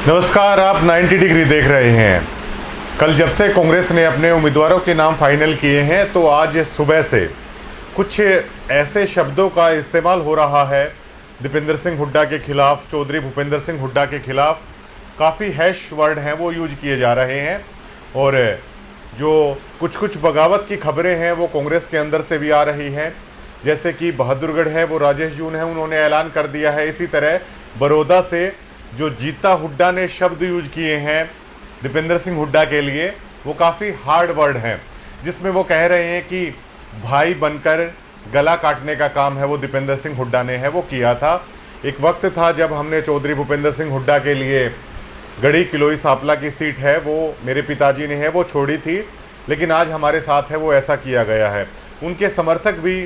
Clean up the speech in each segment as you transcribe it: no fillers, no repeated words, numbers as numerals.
नमस्कार, आप 90 डिग्री देख रहे हैं। कल जब से कांग्रेस ने अपने उम्मीदवारों के नाम फाइनल किए हैं तो आज सुबह से कुछ ऐसे शब्दों का इस्तेमाल हो रहा है दीपेंद्र सिंह हुड्डा के खिलाफ, चौधरी भूपेंद्र सिंह हुड्डा के खिलाफ। काफ़ी हैश वर्ड हैं वो यूज किए जा रहे हैं और जो कुछ बगावत की खबरें हैं वो कांग्रेस के अंदर से भी आ रही हैं। जैसे कि बहादुरगढ़ है वो राजेश जून है, उन्होंने ऐलान कर दिया है। इसी तरह बड़ौदा से जो जीता हुड्डा ने शब्द यूज किए हैं दीपेंद्र सिंह हुड्डा के लिए, वो काफ़ी हार्ड वर्ड हैं, जिसमें वो कह रहे हैं कि भाई बनकर गला काटने का काम है वो दीपेंद्र सिंह हुड्डा ने है वो किया था। एक वक्त था जब हमने चौधरी भूपेंद्र सिंह हुड्डा के लिए गढ़ी किलोई सांपला की सीट है वो मेरे पिताजी ने है वो छोड़ी थी, लेकिन आज हमारे साथ है वो ऐसा किया गया है। उनके समर्थक भी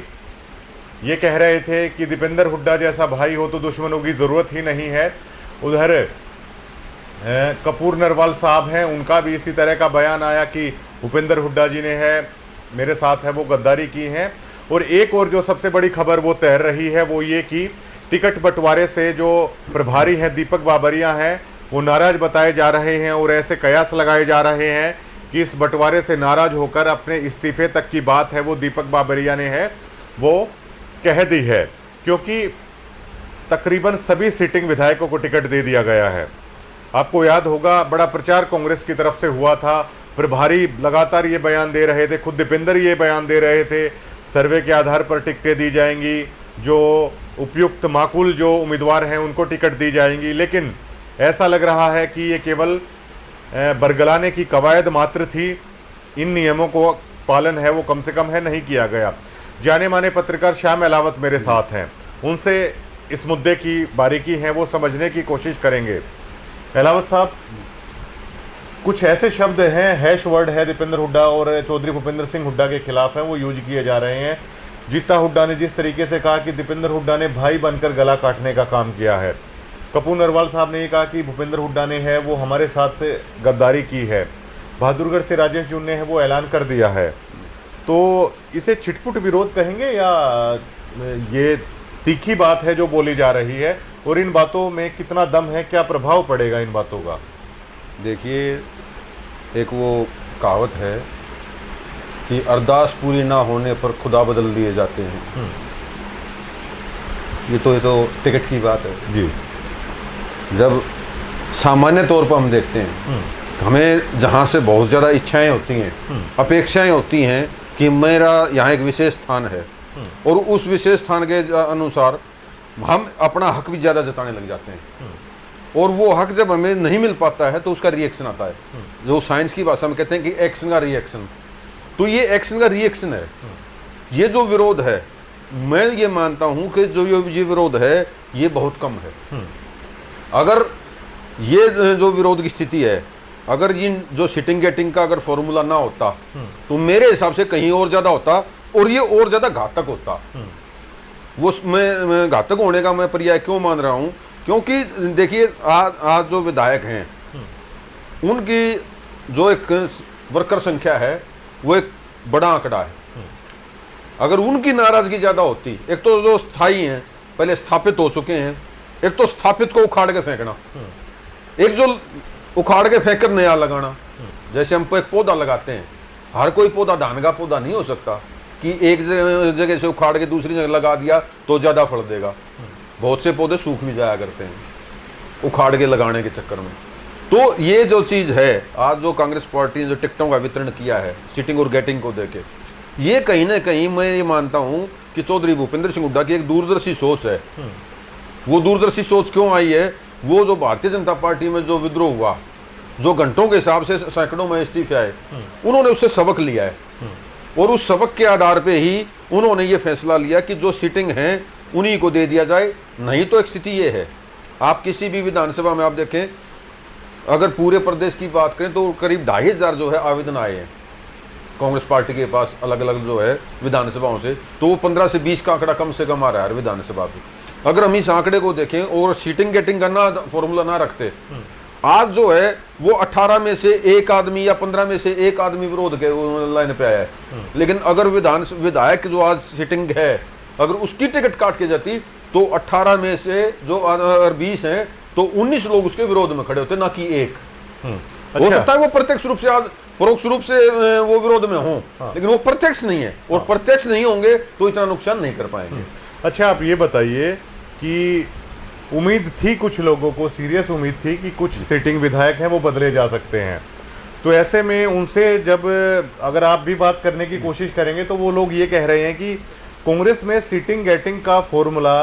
ये कह रहे थे कि दीपेंद्र हुड्डा जैसा भाई हो तो दुश्मनों की ज़रूरत ही नहीं है। उधर कपूर नरवाल साहब हैं, उनका भी इसी तरह का बयान आया कि भूपेंद्र हुड्डा जी ने है मेरे साथ है वो गद्दारी की हैं। और एक और जो सबसे बड़ी खबर वो तैर रही है वो ये कि टिकट बंटवारे से जो प्रभारी हैं दीपक बाबरिया हैं वो नाराज़ बताए जा रहे हैं और ऐसे कयास लगाए जा रहे हैं कि इस बंटवारे से नाराज़ होकर अपने इस्तीफे तक की बात है वो दीपक बाबरिया ने है वो कह दी है, क्योंकि तकरीबन सभी सिटिंग विधायकों को टिकट दे दिया गया है। आपको याद होगा बड़ा प्रचार कांग्रेस की तरफ से हुआ था, प्रभारी लगातार ये बयान दे रहे थे, खुद दीपेंद्र ये बयान दे रहे थे सर्वे के आधार पर टिकटें दी जाएंगी, जो उपयुक्त माकूल जो उम्मीदवार हैं उनको टिकट दी जाएंगी। लेकिन ऐसा लग रहा है कि ये केवल बरगलाने की कवायद मात्र थी, इन नियमों को पालन है वो कम से कम है नहीं किया गया। जाने माने पत्रकार श्याम अहलावत मेरे साथ हैं, उनसे इस मुद्दे की बारीकी है वो समझने की कोशिश करेंगे। अहलावत साहब, कुछ ऐसे शब्द हैं, हैश वर्ड है दीपेंद्र हुड्डा और चौधरी भूपेंद्र सिंह हुड्डा के खिलाफ हैं वो यूज किए जा रहे हैं। जीता हुड्डा ने जिस तरीके से कहा कि दीपेंद्र हुड्डा ने भाई बनकर गला काटने का काम किया है, कपूर नरवाल साहब ने ये कहा कि भूपेंद्र हुड्डा ने है वो हमारे साथ गद्दारी की है, बहादुरगढ़ से राजेश जून ने है वो ऐलान कर दिया है। तो इसे छिटपुट विरोध कहेंगे या ये तीखी बात है जो बोली जा रही है, और इन बातों में कितना दम है, क्या प्रभाव पड़ेगा इन बातों का? देखिए, एक वो कहावत है कि अरदास पूरी ना होने पर खुदा बदल दिए जाते हैं। ये तो टिकट की बात है जी। जब सामान्य तौर पर हम देखते हैं, हमें जहाँ से बहुत ज़्यादा इच्छाएं होती हैं, अपेक्षाएं होती हैं कि मेरा यहाँ एक विशेष स्थान है और उस विशेष स्थान के अनुसार हम अपना हक भी ज़्यादा जताने लग जाते हैं, और वो हक जब हमें नहीं मिल पाता है तो उसका रिएक्शन आता है, जो साइंस की भाषा में कहते हैं कि एक्शन का रिएक्शन। तो ये एक्शन का रिएक्शन है। ये जो विरोध है, मैं ये मानता हूँ कि जो ये विरोध है ये बहुत कम है। अगर ये जो विरोध की स्थिति है, अगर ये जो सिटिंग गेटिंग का अगर फॉर्मूला ना होता तो मेरे हिसाब से कहीं और ज़्यादा होता और ये और ज़्यादा घातक होता। वो मैं घातक होने का मैं पर्याय क्यों मान रहा हूँ, क्योंकि देखिए आज जो विधायक हैं उनकी जो एक वर्कर संख्या है वो एक बड़ा आंकड़ा है। अगर उनकी नाराज़गी ज़्यादा होती, एक तो जो स्थायी हैं पहले स्थापित हो चुके हैं, एक तो स्थापित को उखाड़ के फेंकना, एक जो उखाड़ के फेंक कर नया लगाना। जैसे हम एक पौधा लगाते हैं, हर कोई पौधा धान का पौधा नहीं हो सकता कि एक जगह से उखाड़ के दूसरी जगह लगा दिया तो ज़्यादा फल देगा। बहुत से पौधे सूख भी जाया करते हैं उखाड़ के लगाने के चक्कर में। तो ये जो चीज़ है, आज जो कांग्रेस पार्टी ने जो टिकटों का वितरण किया है सिटिंग और गेटिंग को देके, ये कहीं ना कहीं मैं ये मानता हूँ कि चौधरी भूपेंद्र सिंह हुड्डा की एक दूरदर्शी सोच है। वो दूरदर्शी सोच क्यों आई है? वो जो भारतीय जनता पार्टी में जो विद्रोह हुआ, जो घंटों के हिसाब से सैकड़ों में इस्तीफे आए, उन्होंने उससे सबक लिया है और उस सबक के आधार पे ही उन्होंने ये फैसला लिया कि जो सीटिंग हैं उन्हीं को दे दिया जाए। नहीं तो एक स्थिति ये है, आप किसी भी विधानसभा में आप देखें, अगर पूरे प्रदेश की बात करें तो करीब 2500 जो है आवेदन आए हैं कांग्रेस पार्टी के पास अलग अलग जो है विधानसभाओं से, तो वो 15 से 20 का आंकड़ा कम से कम आ रहा है विधानसभा पे। अगर हम इस आंकड़े को देखें और सीटिंग गेटिंग का ना फॉर्मूला ना रखते, आज जो है वो 18 में से एक आदमी या 15 में से एक आदमी विरोध के लाइन पे आया है। लेकिन अगर विधायक जो आज सीटिंग है, अगर उसकी टिकट काट के जाती तो 18 में से जो 20 हैं तो 19 लोग उसके विरोध में खड़े होते, ना कि एक। हो अच्छा। सकता है वो प्रत्यक्ष रूप से परोक्ष रूप से वो विरोध में हों, लेकिन वो प्रत्यक्ष नहीं है, और प्रत्यक्ष नहीं होंगे तो इतना नुकसान नहीं कर पाएंगे। अच्छा, आप ये बताइए कि उम्मीद थी कुछ लोगों को, सीरियस उम्मीद थी कि कुछ सिटिंग विधायक हैं वो बदले जा सकते हैं, तो ऐसे में उनसे जब अगर आप भी बात करने की कोशिश करेंगे तो वो लोग ये कह रहे हैं कि कांग्रेस में सीटिंग गेटिंग का फॉर्मूला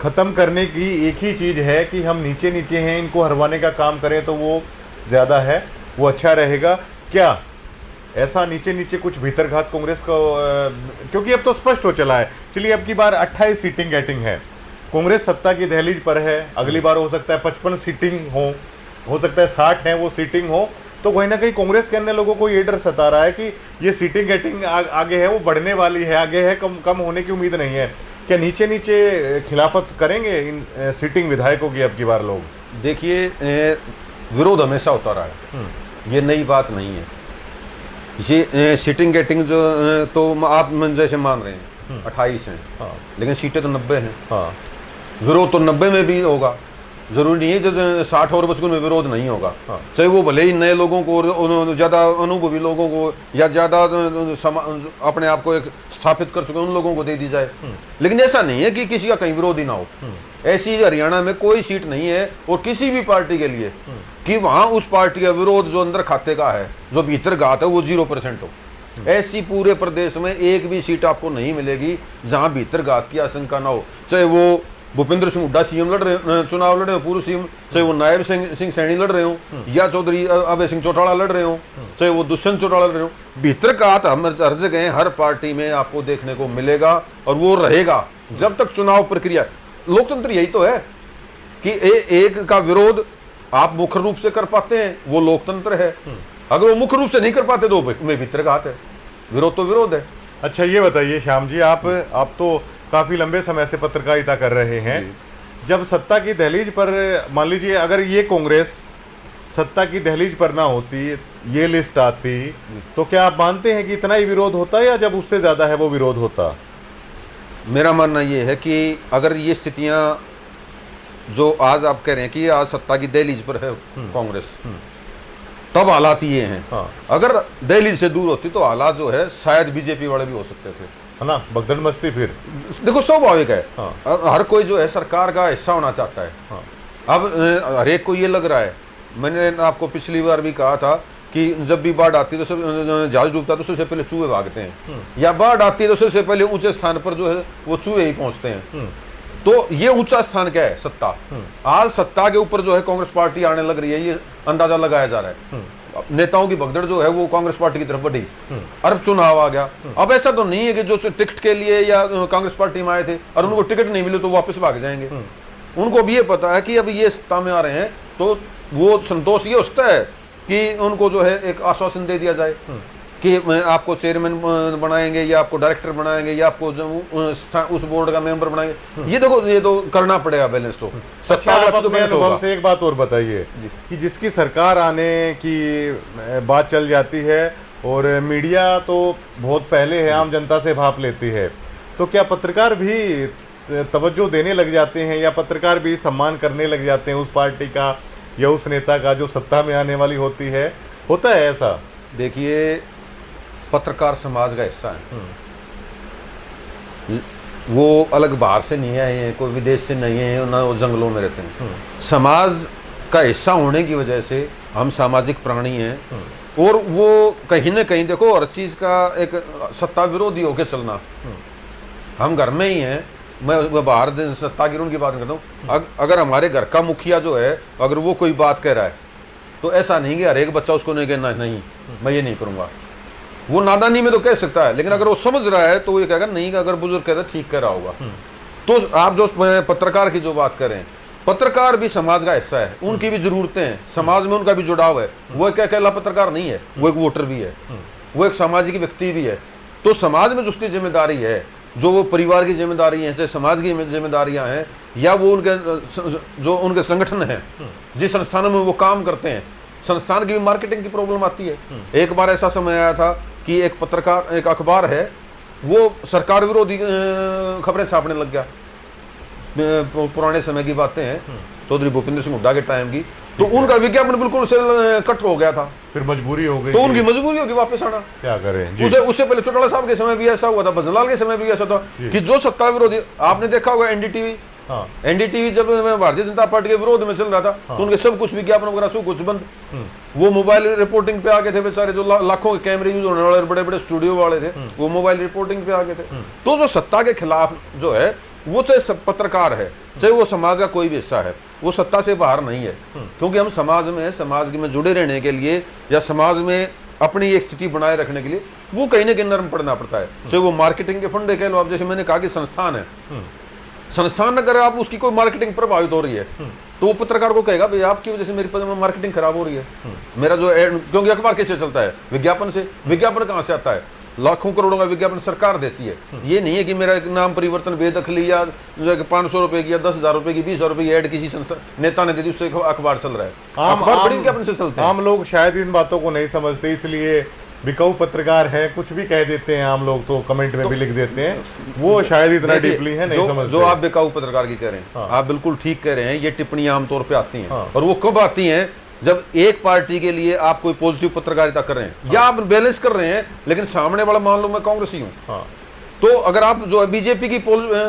खत्म करने की एक ही चीज है कि हम नीचे नीचे हैं, इनको हरवाने का काम करें तो वो ज्यादा है, वो अच्छा रहेगा। क्या ऐसा नीचे नीचे कुछ भीतरघात कांग्रेस को, क्योंकि अब तो स्पष्ट हो चला है, चलिए अब की बार 28 सीटिंग गेटिंग है, कांग्रेस सत्ता की दहलीज पर है, अगली बार हो सकता है 55 सीटिंग हो सकता है 60 है वो सीटिंग हो, तो कहीं ना कहीं कांग्रेस के अन्य लोगों को ये डर सता रहा है कि ये सीटिंग गेटिंग आगे है, वो बढ़ने वाली है, आगे है, कम होने की उम्मीद नहीं है। क्या नीचे नीचे खिलाफत करेंगे इन सीटिंग विधायकों की अब की बार लोग? देखिए, विरोध हमेशा होता रहा है, ये नई बात नहीं है। ये सीटिंग गेटिंग जो तो आप जैसे मान रहे हैं 28 हैं, लेकिन सीटें तो 90 हैं। विरोध तो 90 में भी होगा, जरूरी नहीं है जो 60 और 55 में विरोध नहीं होगा। चाहे वो भले ही नए लोगों को, ज़्यादा अनुभवी लोगों को, या ज़्यादा अपने आप को एक स्थापित कर चुके उन लोगों को दे दी जाए, लेकिन ऐसा नहीं है कि किसी का कहीं विरोध ही ना हो। ऐसी हरियाणा में कोई सीट नहीं है और किसी भी पार्टी के लिए कि वहां उस पार्टी का विरोध जो अंदर खाते का है, जो भीतर घात है, वो 0% हो। ऐसी पूरे प्रदेश में एक भी सीट आपको नहीं मिलेगी जहां भीतर घात की आशंका ना हो। चाहे वो भूपेंद्र सिंह हुड्डा सीएम लड़ रहे, चुनाव लड़ रहे हो, पूर्व सीएम, चाहे वो नायब सिंह सैनी लड़ रहे हो, या चौधरी अभय सिंह चौटाला लड़ रहे हो, चाहे वो दुष्यंत चौटाला लड़ रहे हो, भीतर का हर जगह हर पार्टी में आपको देखने को मिलेगा, और वो रहेगा जब तक चुनाव प्रक्रिया। लोकतंत्र यही तो है कि एक का विरोध आप मुख्य रूप से कर पाते हैं, वो लोकतंत्र है। अगर वो मुख्य रूप से नहीं कर पाते तो में भीतर का है, विरोध तो विरोध है। अच्छा, ये बताइए श्याम जी, आप तो काफी लंबे समय से पत्रकारिता कर रहे हैं, जब सत्ता की दहलीज पर, मान लीजिए अगर ये कांग्रेस सत्ता की दहलीज पर ना होती, ये लिस्ट आती, तो क्या आप मानते हैं कि इतना ही विरोध होता या जब उससे ज्यादा है वो विरोध होता? मेरा मानना ये है कि अगर ये स्थितियां जो आज आप कह रहे हैं कि आज सत्ता की दहलीज पर है कांग्रेस, तब हालात ये हैं। अगर दहलीज से दूर होती तो हालात जो है शायद बीजेपी वाले भी हो सकते थे, है ना, भगदड़ मस्ती। फिर देखो स्वाभाविक है, हर कोई जो है सरकार का हिस्सा होना चाहता है। अब हर एक को ये लग रहा है, मैंने आपको पिछली बार भी कहा था कि जब भी बाढ़ आती है तो जहाज डूबता तो सबसे पहले चूहे भागते हैं, या बाढ़ आती है तो सबसे पहले ऊंचे स्थान पर जो है वो चूहे ही पहुंचते हैं। तो ये ऊंचा स्थान क्या है? सत्ता। आज सत्ता के ऊपर जो है कांग्रेस पार्टी आने लग रही है, ये अंदाजा लगाया जा रहा है। नेताओं की भगदड़ जो है वो कांग्रेस पार्टी की तरफ बढ़ी, और चुनाव आ गया। अब ऐसा तो नहीं है कि जो टिकट के लिए या कांग्रेस पार्टी में आए थे और उनको टिकट नहीं मिले तो वापस भाग जाएंगे। उनको भी ये पता है कि अब ये सत्ता में आ रहे हैं, तो वो संतोष ये होता है कि उनको जो है एक आश्वासन दे दिया जाए कि आपको चेयरमैन बनाएंगे, या आपको डायरेक्टर बनाएंगे, या आपको उस बोर्ड का मेंबर बनाएंगे। ये देखो, ये तो करना पड़ेगा बैलेंस। तो अच्छा, आप अपने अनुभव से एक बात और बताइए कि जिसकी सरकार आने की बात चल जाती है और मीडिया तो बहुत पहले है, आम जनता से भाप लेती है, तो क्या पत्रकार भी तवज्जो देने लग जाते हैं, या पत्रकार भी सम्मान करने लग जाते हैं उस पार्टी का या उस नेता का जो सत्ता में आने वाली होती है? होता है ऐसा? देखिए, पत्रकार समाज का हिस्सा है, वो अलग बाहर से नहीं आए हैं, कोई विदेश से नहीं है, ना वो जंगलों में रहते हैं। समाज का हिस्सा होने की वजह से हम सामाजिक प्राणी हैं, और वो कहीं ना कहीं देखो हर चीज़ का एक सत्ता विरोधी होकर चलना। हम घर में ही हैं, मैं बाहर सत्ता की उनकी बात करता हूँ। अगर हमारे घर का मुखिया जो है, अगर वो कोई बात कह रहा है तो ऐसा नहीं कि हर एक बच्चा उसको नहीं कहना नहीं मैं ये नहीं करूँगा। वो नादानी में तो कह सकता है, लेकिन अगर वो समझ रहा है तो वो ये कहेगा नहीं, अगर बुजुर्ग कह रहा है ठीक कह रहा होगा। तो आप जो पत्रकार की जो बात करें, पत्रकार भी समाज का हिस्सा है, उनकी भी जरूरतें हैं, समाज में उनका भी जुड़ाव है। वो क्या अकेला पत्रकार नहीं है, वो एक वोटर भी है, वो एक सामाजिक व्यक्ति भी है। तो समाज में जो उसकी जिम्मेदारी है, जो वो परिवार की जिम्मेदारी है, चाहे समाज की जिम्मेदारियां हैं, या वो उनके जो उनके संगठन हैं, जिस संस्थानों में वो काम करते हैं, संस्थान की भी मार्केटिंग की प्रॉब्लम आती है। एक बार ऐसा समय आया था कि एक पत्रकार, एक अखबार है, वो सरकार विरोधी खबरें छापने लग गया। पुराने समय की बातें हैं, चौधरी भूपेंद्र सिंह हुड्डा के टाइम की, तो उनका विज्ञापन बिल्कुल से कट हो गया था, फिर मजबूरी हो गई, तो उनकी मजबूरी होगी वापस आना। क्या करें जी। उससे पहले चौटाला साहब के समय भी ऐसा हुआ था, भजनलाल के समय भी ऐसा था कि जो सत्ता विरोधी, आपने देखा होगा एनडीटीवी, हाँ। एनडीटीवी जब भारतीय जनता पार्टी के विरोध में चल रहा था, हाँ। तो उनके सब कुछ विज्ञापन वगैरह सब कुछ बंद। वो मोबाइल रिपोर्टिंग पे आ गए थे बेचारे, जो लाखों के कैमरे यूज होने वाले बड़े बड़े स्टूडियो वाले थे, वो मोबाइल रिपोर्टिंग पे आ गए थे। तो जो सत्ता के खिलाफ जो है, वो चाहे पत्रकार है, चाहे वो समाज का कोई भी हिस्सा है, वो सत्ता से बाहर नहीं है। क्योंकि हम समाज में जुड़े रहने के लिए या समाज में अपनी एक स्थिति बनाए रखने के लिए वो कहीं ना कहीं नरम पड़ना पड़ता है। चाहे वो मार्केटिंग के फंडे कह लो आप, जैसे मैंने कहा कि संस्थान है, संस्थान अगर आप उसकी कोई मार्केटिंग प्रभावित हो रही है तो वो पत्रकार को कहेगा भाई आपकी वजह से मेरी मार्केटिंग खराब हो रही है, मेरा जो क्योंकि अखबार कैसे चलता है, विज्ञापन से। विज्ञापन कहाँ से आता है? लाखों करोड़ों का विज्ञापन सरकार देती है। ये नहीं है कि मेरा एक नाम परिवर्तन बेदखली या 500 रुपए की या 10,000 रुपए की 20,000 रुपए की ऐड किसी नेता ने दे दी, उससे अखबार चल रहा है। अखबार बड़ी विज्ञापन से चलते हैं। आम लोग शायद इन बातों को नहीं समझते, इसलिए बिकाऊ पत्रकार है, कुछ भी कह देते हैं। आम लोग तो कमेंट में भी लिख देते हैं, वो शायद इतना डीपली है नहीं समझते। जो आप बिकाऊ पत्रकार की कह रहे हैं, हाँ। आप बिल्कुल ठीक कह रहे हैं। ये टिप्पणियां आमतौर पे आती हैं, हाँ। और वो कब आती हैं? जब एक पार्टी के लिए आप कोई पॉजिटिव पत्रकारिता कर रहे हैं, हाँ। या आप बैलेंस कर रहे हैं, लेकिन सामने वाला मान लो मैं कांग्रेसी हूँ, हाँ। तो अगर आप जो बीजेपी की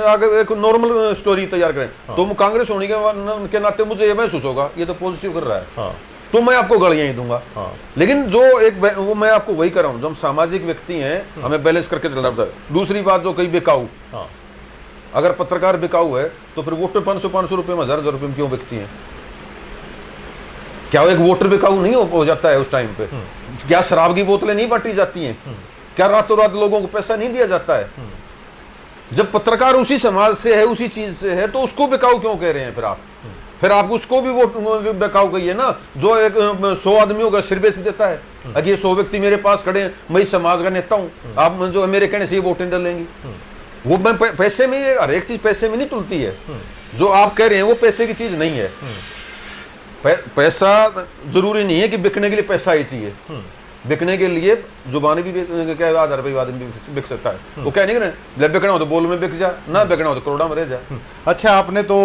आगे एक नॉर्मल स्टोरी तैयार करें, हाँ। तो कांग्रेस होने के नाते मुझे ये महसूस होगा ये तो पॉजिटिव कर रहा है, हाँ। तो मैं आपको गालियां ही दूंगा, हाँ। लेकिन जो एक वो मैं आपको वही कर रहा हूँ, जो हम सामाजिक व्यक्ति हैं हमें बैलेंस करके चलना पड़ता है। दूसरी बात जो कहीं बिकाऊ, हाँ। अगर पत्रकार बिकाऊ है तो फिर वोटर 500 रुपए में 1,000 रुपए में क्यों बिकती है? क्या एक वोटर बिकाऊ नहीं हो जाता है उस टाइम पे? क्या शराब की बोतलें नहीं बांटी जाती हैं? क्या रातों रात लोगों को पैसा नहीं दिया जाता है? जब पत्रकार उसी समाज से है, उसी चीज से है, तो उसको बिकाऊ क्यों कह रहे हैं? फिर आप उसको भी वो बिकाऊ कहिए ना, जो एक 100 आदमियों का सिर बेच देता है। अगर ये 100 व्यक्ति मेरे पास खड़े हैं, मैं इस समाज का नेता हूँ, आप जो मेरे कहने से ये वोटें डालेंगी, वो मैं पैसे में, हर एक चीज पैसे में नहीं तुलती है। जो आप कह रहे हैं वो पैसे की चीज नहीं है। पैसा जरूरी नहीं है कि बिकने के लिए पैसा ही चाहिए। बिकने के लिए जुबानी भी क्या आधार पर आदमी भी बिक सकता है। वो क्या नहीं करें, बिकना हो तो बोल में बिक जा, ना बिकना हो तो करोड़ा में रह जा। अच्छा, आपने तो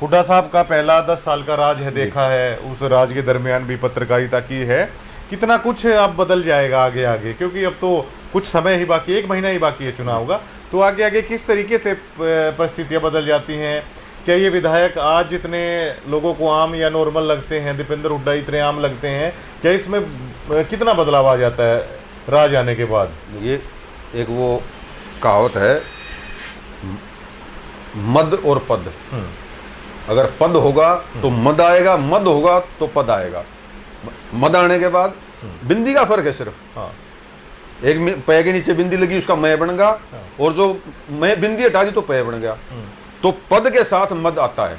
हुड्डा साहब का पहला 10 साल का राज है देखा है, उस राज के दरमियान भी पत्रकारिता की है। कितना कुछ अब बदल जाएगा आगे आगे, क्योंकि अब तो कुछ समय ही बाकी, 1 महीना ही बाकी है चुनाव का, तो आगे आगे किस तरीके से परिस्थितियां बदल जाती हैं? क्या ये विधायक आज जितने लोगों को आम या नॉर्मल लगते हैं, दीपेंद्र हुड्डा इतने आम लगते हैं, क्या इसमें कितना बदलाव आ जाता है राज आने के बाद? ये एक वो कहावत है, मद और पद। अगर पद होगा तो मद आएगा, मद होगा तो पद आएगा। मद आने के बाद बिंदी का फर्क है सिर्फ, हाँ। एक पै के नीचे बिंदी लगी उसका मैं बन गया, हाँ। और जो मैं बिंदी हटा दी तो पै बन गया। तो पद के साथ मद आता है,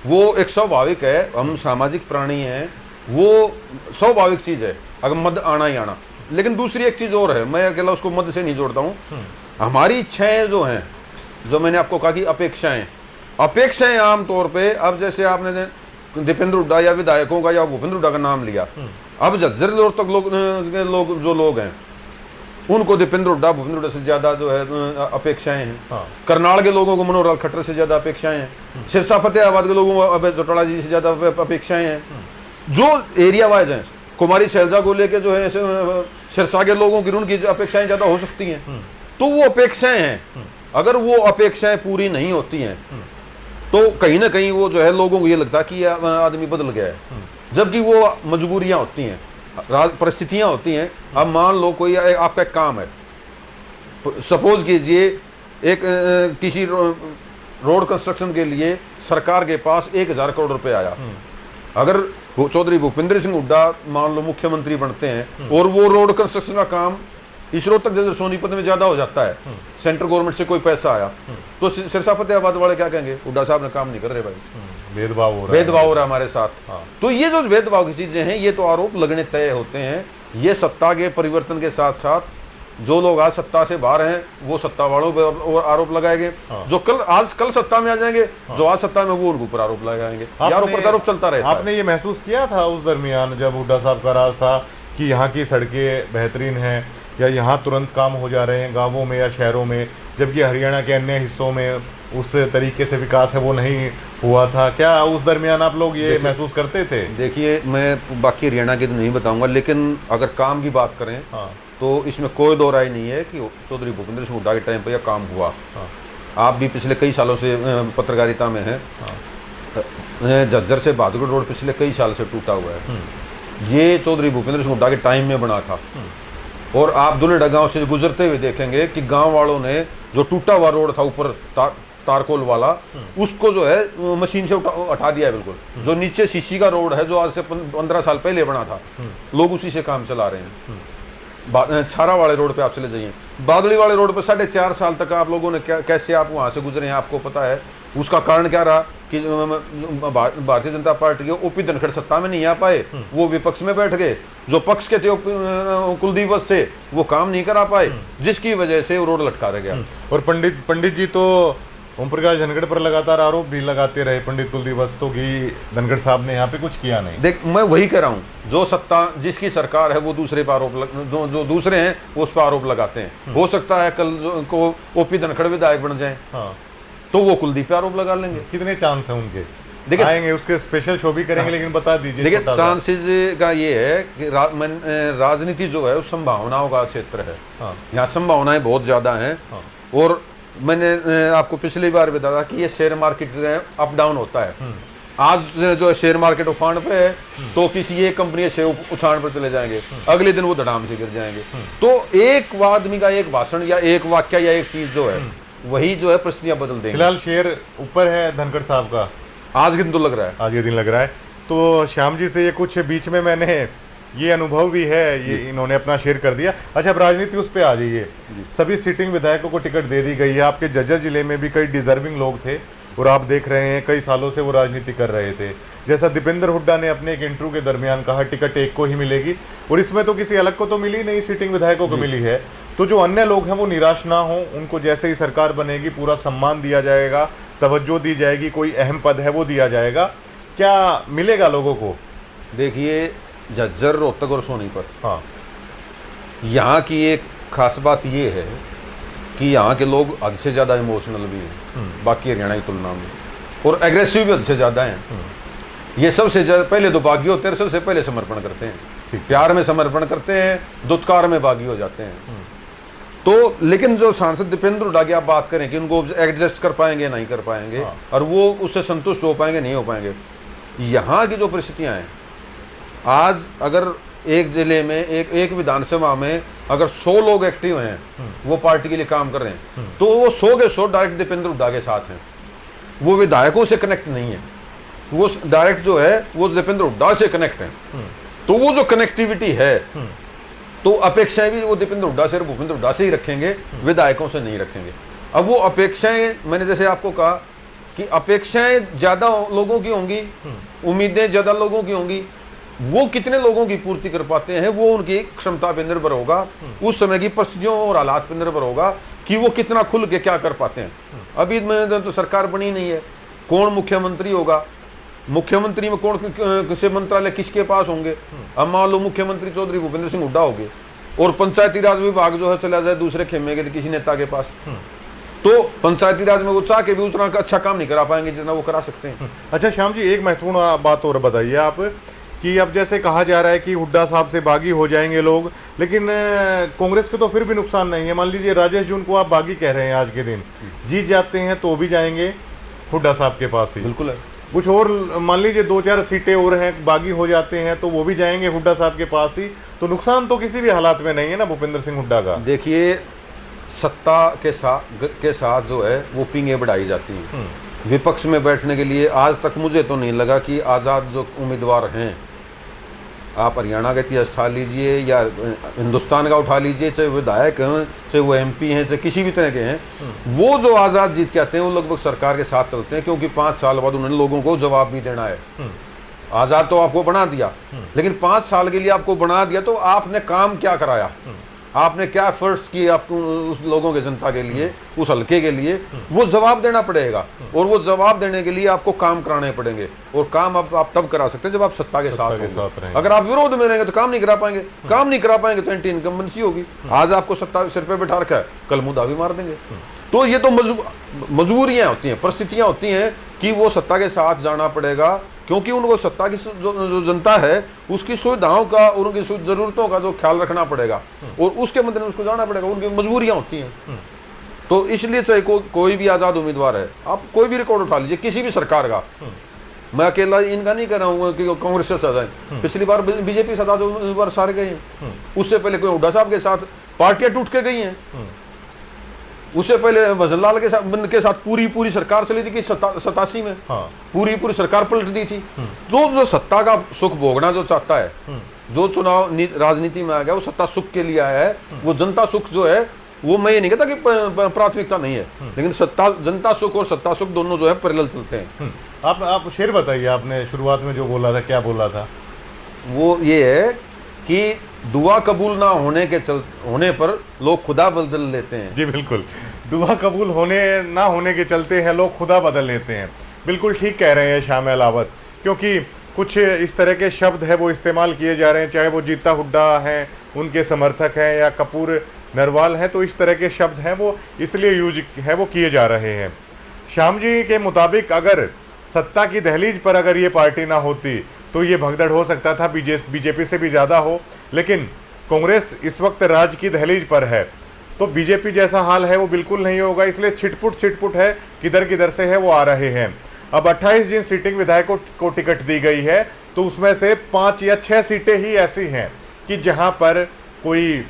वो एक स्वाभाविक है। हम सामाजिक प्राणी हैं, वो स्वाभाविक चीज है, अगर मद आना ही आना। लेकिन दूसरी एक चीज और है, मैं अकेला उसको मद से नहीं जोड़ता हूँ। हमारी इच्छाएं जो हैं, जो मैंने आपको कहा कि अपेक्षाएं आमतौर पे, अब जैसे आपने दीपेंद्र हुड्डा या विधायकों का या भूपेंद्र हुड्डा का नाम लिया, अब झज्जर लोग तक लोग हैं, उनको दीपेंद्र हुड्डा भूपेंद्र हुड्डा से ज्यादा जो है अपेक्षाएं हैं, हाँ। करनाल के लोगों को मनोहर लाल खट्टर से ज्यादा अपेक्षाएं हैं, सिरसा फतेहाबाद के लोगों को अभय चौटाला जी से ज्यादा अपेक्षाएं हैं। जो एरिया वाइज हैं, कुमारी शैलजा को लेके जो है सिरसा के लोगों की उनकी अपेक्षाएं ज्यादा हो सकती हैं। तो वो अपेक्षाएं हैं, अगर वो अपेक्षाएं पूरी नहीं होती हैं तो कहीं ना कहीं वो जो है लोगों को ये लगता है कि आदमी बदल गया है, जबकि वो मजबूरियां होती हैं, परिस्थितियां होती हैं। अब मान लो कोई आपका एक काम है, सपोज कीजिए एक किसी रोड कंस्ट्रक्शन के लिए सरकार के पास 1,000 करोड़ रुपए आया। अगर चौधरी भूपेंद्र सिंह हुड्डा मान लो मुख्यमंत्री बनते हैं और वो रोड कंस्ट्रक्शन का काम इसरो तक जैसे सोनीपत में ज्यादा हो जाता है, सेंट्रल गवर्नमेंट से कोई पैसा आया, तो सिरसा फतेहाबाद वाले क्या कहेंगे? हुड्डा साहब ने काम नहीं कर रहे भाई, भेदभाव हो रहा है हमारे साथ, हाँ। तो ये जो भेदभाव की चीजें हैं, ये तो आरोप लगने तय होते हैं। ये सत्ता के परिवर्तन के साथ साथ जो लोग आज सत्ता से बाहर हैं वो सत्ता वालों पर और आरोप लगाएंगे, हाँ। जो कल सत्ता में आ जाएंगे, हाँ। जो आज सत्ता में वो उनके ऊपर आरोप लगाएंगे। आरोप चलता रहेगा। आपने ये महसूस किया था उस दरमियान जब हुड्डा साहब का राज था कि यहाँ की सड़कें बेहतरीन हैं, या यहाँ तुरंत काम हो जा रहे हैं गांवों में या शहरों में, जबकि हरियाणा के अन्य हिस्सों में उस तरीके से विकास है वो नहीं हुआ था। क्या उस दरमियान आप लोग ये महसूस करते थे? देखिए, मैं बाकी हरियाणा की तो नहीं बताऊंगा, लेकिन अगर काम की बात करें हाँ। तो इसमें कोई दो राय नहीं है कि चौधरी भूपेंद्र सिंह हुड्डा के टाइम पर यह काम हुआ। हाँ। आप भी पिछले कई सालों से पत्रकारिता में हैं। झज्जर से बहादुरगढ़ रोड पिछले कई साल से टूटा हुआ है। ये चौधरी भूपेंद्र सिंह हुड्डा के टाइम में बना था। और आप दुलेड़ा गांव से गुजरते हुए देखेंगे कि गांव वालों ने जो टूटा हुआ रोड था ऊपर तारकोल वाला, उसको जो है मशीन से हटा दिया है बिल्कुल। जो नीचे शीशी का रोड है जो आज से 15 साल पहले बना था, लोग उसी से काम चला रहे हैं। छारा वाले रोड पे आप चले जाइए, बादली वाले रोड पे 4.5 साल तक आप लोगों ने कैसे आप वहां से गुजरे हैं आपको पता है। उसका कारण क्या रहा कि भारतीय जनता पार्टी के ओपी धनखड़ सत्ता में नहीं आ पाए, वो विपक्ष में बैठ गए। जो पक्ष के थे कुलदीप वत्स से वो काम नहीं करा पाए, जिसकी वजह से वो रोड लटका रह गया। और पंडित जी तो ओम प्रकाश धनखड़ पर लगातार आरोप भी लगाते रहे, पंडित कुलदीप वत्स तो कि धनखड़ साहब ने यहाँ पे कुछ किया नहीं। देख, मैं वही कह रहा हूँ, जो सत्ता जिसकी सरकार है वो दूसरे पर आरोप जो दूसरे हैं वो उस पर आरोप लगाते हैं। हो सकता है कल को ओपी धनखड़ विधायक बन जाए, हाँ, तो वो कुलदीप पे आरोप लगा लेंगे। कितने चांस हैं उनके? देखिए, आएंगे उसके स्पेशल शो भी करेंगे, लेकिन बता दीजिए। देखिए, चांसेस का ये है कि राजनीति जो है वो संभावनाओं का क्षेत्र है। हाँ। यहाँ संभावनाएं बहुत ज्यादा हैं। हाँ। और मैंने आपको पिछली बार बताया कि ये शेयर मार्केट अप डाउन होता है। आज जो शेयर मार्केट उफान पे है तो किसी एक कंपनी शेयर उछाण पर चले जाएंगे, अगले दिन वो धड़ाम से गिर जाएंगे। तो एक आदमी का एक भाषण या एक वाक्य या एक चीज जो है वही जो है परिस्थितियां बदल देंगे। फिलहाल शेयर ऊपर है धनखड़ साहब का, आज के दिन तो लग रहा है, आज के दिन लग रहा है। तो श्याम जी से ये कुछ बीच में मैंने ये अनुभव भी है, ये इन्होंने अपना शेयर कर दिया। अच्छा, अब राजनीति उस पर आ जाइए। सभी सिटिंग विधायकों को टिकट दे दी गई है। आपके झज्जर जिले में भी कई डिजर्विंग लोग थे और आप देख रहे हैं कई सालों से वो राजनीति कर रहे थे। जैसा दीपेंद्र हुड्डा ने अपने एक इंटरव्यू के दरमियान कहा, टिकट एक को ही मिलेगी, और इसमें तो किसी अलग को तो मिली नहीं, सिटिंग विधायकों को मिली है। तो जो अन्य लोग हैं वो निराश ना हो, उनको जैसे ही सरकार बनेगी पूरा सम्मान दिया जाएगा, तवज्जो दी जाएगी, कोई अहम पद है वो दिया जाएगा। क्या मिलेगा लोगों को? देखिए, झज्जर, रोहतक और सोनीपत, हाँ, यहाँ की एक खास बात ये है कि यहाँ के लोग हद से ज़्यादा इमोशनल भी हैं बाकी हरियाणा की तुलना में, और एग्रेसिव भी हद से ज़्यादा हैं। ये सबसे पहले तो बागी होते हैं, सबसे पहले समर्पण करते हैं, प्यार में समर्पण करते हैं, दुत्कार में बागी हो जाते हैं। तो लेकिन जो सांसद दीपेंद्र हुड्डा की आप बात करें कि उनको एडजस्ट कर पाएंगे नहीं कर पाएंगे, हाँ, और वो उससे संतुष्ट हो पाएंगे नहीं हो पाएंगे। यहाँ की जो परिस्थितियाँ हैं, आज अगर एक जिले में एक विधानसभा में अगर 100 लोग एक्टिव हैं, वो पार्टी के लिए काम कर रहे हैं, तो वो 100 के 100 डायरेक्ट दीपेंद्र हुड्डा के साथ हैं। वो विधायकों से कनेक्ट नहीं है, वो डायरेक्ट जो है वो दीपेंद्र हुड्डा से कनेक्ट है। तो वो जो कनेक्टिविटी है, तो अपेक्षाएं भी वो दीपेंद्र हुड्डा से और भूपेंद्र हुड्डा से ही रखेंगे, विधायकों से नहीं रखेंगे। अब वो अपेक्षाएं, मैंने जैसे आपको कहा कि अपेक्षाएं ज्यादा लोगों की होंगी, उम्मीदें ज्यादा लोगों की होंगी, वो कितने लोगों की पूर्ति कर पाते हैं वो उनकी क्षमता पर निर्भर होगा, उस समय की परिस्थितियों और हालात पर निर्भर होगा कि वो कितना खुल के क्या कर पाते हैं। अभी तो सरकार बनी नहीं है, कौन मुख्यमंत्री होगा, मुख्यमंत्री में कौन से मंत्रालय किसके पास होंगे। अब मान लो मुख्यमंत्री चौधरी भूपेंद्र सिंह हुड्डा होंगे और पंचायती राज विभाग जो है चला जाए दूसरे खेमे के किसी नेता के पास, तो पंचायती राज में वो चाह के भी उतना अच्छा काम नहीं करा पाएंगे जितना वो करा सकते हैं। अच्छा श्याम जी, एक महत्वपूर्ण बात और बताइए आप कि अब जैसे कहा जा रहा है कि हुड्डा साहब से बागी हो जाएंगे लोग, लेकिन कांग्रेस को तो फिर भी नुकसान नहीं है। मान लीजिए राजेश जून को आप बागी कह रहे हैं, आज के दिन जीत जाते हैं तो भी जाएंगे हुड्डा साहब के पास ही। बिल्कुल है। कुछ और मान लीजिए 2-4 सीटें और हैं, बागी हो जाते हैं तो वो भी जाएंगे हुड्डा साहब के पास ही। तो नुकसान तो किसी भी हालात में नहीं है ना भूपेंद्र सिंह हुड्डा का। देखिए, सत्ता के साथ जो है वो पिंगे बढ़ाई जाती हैं। विपक्ष में बैठने के लिए आज तक मुझे तो नहीं लगा कि आज़ाद जो उम्मीदवार हैं, आप हरियाणा का इतिहास उठा लीजिए या हिंदुस्तान का उठा लीजिए, चाहे विधायक हैं, चाहे वो MP हैं, चाहे किसी भी तरह के हैं, वो जो आज़ाद जीत के आते हैं वो लगभग सरकार के साथ चलते हैं, क्योंकि 5 साल बाद उन्होंने लोगों को जवाब भी देना है। आज़ाद तो आपको बना दिया, लेकिन 5 साल के लिए आपको बना दिया तो आपने काम क्या कराया, आपने क्या एफर्ट्स किए आपको उस लोगों के जनता के लिए, उस हल्के के लिए, वो जवाब देना पड़ेगा। और वो जवाब देने के लिए आपको काम कराने पड़ेंगे, और काम आप तब करा सकते हैं जब आप सत्ता के साथ रहेंगे। अगर आप विरोध में रहेंगे तो काम नहीं करा पाएंगे, काम नहीं करा पाएंगे तो एंटी इनकम्बेंसी होगी। आज आपको सत्ता सिर पे बैठा रखा है, कल मुद्दा भी मार देंगे। तो ये तो मजबूरियां होती हैं, परिस्थितियां होती हैं कि वो सत्ता के साथ जाना पड़ेगा, क्योंकि उनको सत्ता की जो जनता है उसकी सुविधाओं का और उनकी जरूरतों का जो ख्याल रखना पड़ेगा और उसके मद्देनजर उसको जाना पड़ेगा, उनकी मजबूरियां होती हैं। तो इसलिए चाहे कोई भी आज़ाद उम्मीदवार है, आप कोई भी रिकॉर्ड उठा लीजिए किसी भी सरकार का, मैं अकेला इनका नहीं कर रहा हूँ कि कांग्रेस से सजा है, पिछली बार बीजेपी सजा जो उम्मीदवार सारे गए हैं, उससे पहले कोई हुड्डा साहब के साथ पार्टियां टूट के गई हैं, उससे पहले भजनलाल के साथ पूरी सरकार चली थी कि 87 में पूरी सरकार पलट दी थी। तो जो सत्ता का सुख भोगना जो चाहता है, जो चुनाव राजनीति में आ गया वो सत्ता सुख के लिए आया है, वो जनता सुख जो है वो मैं ये नहीं कहता कि प्राथमिकता नहीं है, लेकिन जनता सुख और सत्ता सुख दोनों जो है पैरेलल चलते हैं। आप शेर बताइए, आपने शुरुआत में जो बोला था, क्या बोला था? वो ये है कि दुआ कबूल ना होने पर लोग खुदा बदल लेते हैं। जी बिल्कुल, दुआ कबूल होने ना होने के चलते हैं लोग खुदा बदल लेते हैं। बिल्कुल ठीक कह रहे हैं शाम अलावत, क्योंकि कुछ इस तरह के शब्द है वो इस्तेमाल किए जा रहे हैं, चाहे वो जीता हुड्डा हैं, उनके समर्थक हैं, या कपूर नरवाल हैं, तो इस तरह के शब्द हैं वो इसलिए यूज है वो किए जा रहे हैं। श्याम जी के मुताबिक अगर सत्ता की दहलीज पर अगर ये पार्टी ना होती तो ये भगदड़ हो सकता था, बीजेपी से भी ज़्यादा हो, लेकिन कांग्रेस इस वक्त राज की दहलीज पर है, तो बीजेपी जैसा हाल है वो बिल्कुल नहीं होगा, इसलिए छिटपुट है, किधर से है वो आ रहे हैं। अब 28 जिन सिटिंग विधायकों को टिकट दी गई है, तो उसमें से 5 या 6 सीटें ही ऐसी हैं कि जहां पर कोई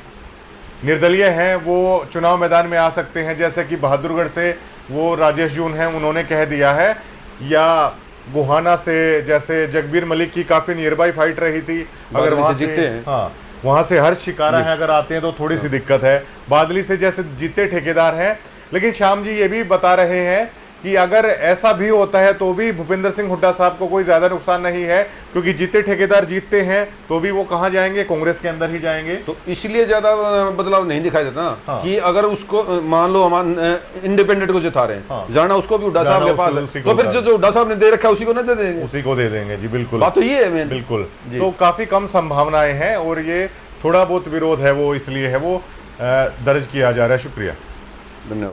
निर्दलीय हैं वो चुनाव मैदान में आ सकते हैं, जैसे कि बहादुरगढ़ से वो राजेश जून हैं, उन्होंने कह दिया है, या गोहाना से जैसे जगबीर मलिक की काफ़ी नियर बाई फाइट रही थी, अगर वहाँ से जीतते हैं, हाँ वहाँ से हर्ष शिकारा है अगर आते हैं तो थोड़ी सी दिक्कत है। बादली से जैसे जीते ठेकेदार हैं, लेकिन श्याम जी ये भी बता रहे हैं कि अगर ऐसा भी होता है तो भी भूपेंद्र सिंह हुड्डा साहब को कोई ज़्यादा नुकसान नहीं है, क्योंकि जीते ठेकेदार जीतते हैं तो भी वो कहाँ जाएंगे, कांग्रेस के अंदर ही जाएंगे। तो इसलिए ज़्यादा बदलाव नहीं दिखाई देता ना। हाँ। कि अगर उसको मान लो हम इंडिपेंडेंट को जिता रहे हैं, हाँ। जाना उसको भी हुड्डा साहब के पास है, तो फिर जो हुड्डा साहब ने दे रखा है उसी को ना दे देंगे, उसी को दे देंगे। जी बिल्कुल, बात तो ये है। बिल्कुल, तो काफ़ी कम संभावनाएं हैं और ये थोड़ा बहुत विरोध है वो इसलिए है वो दर्ज किया जा रहा है। शुक्रिया, धन्यवाद।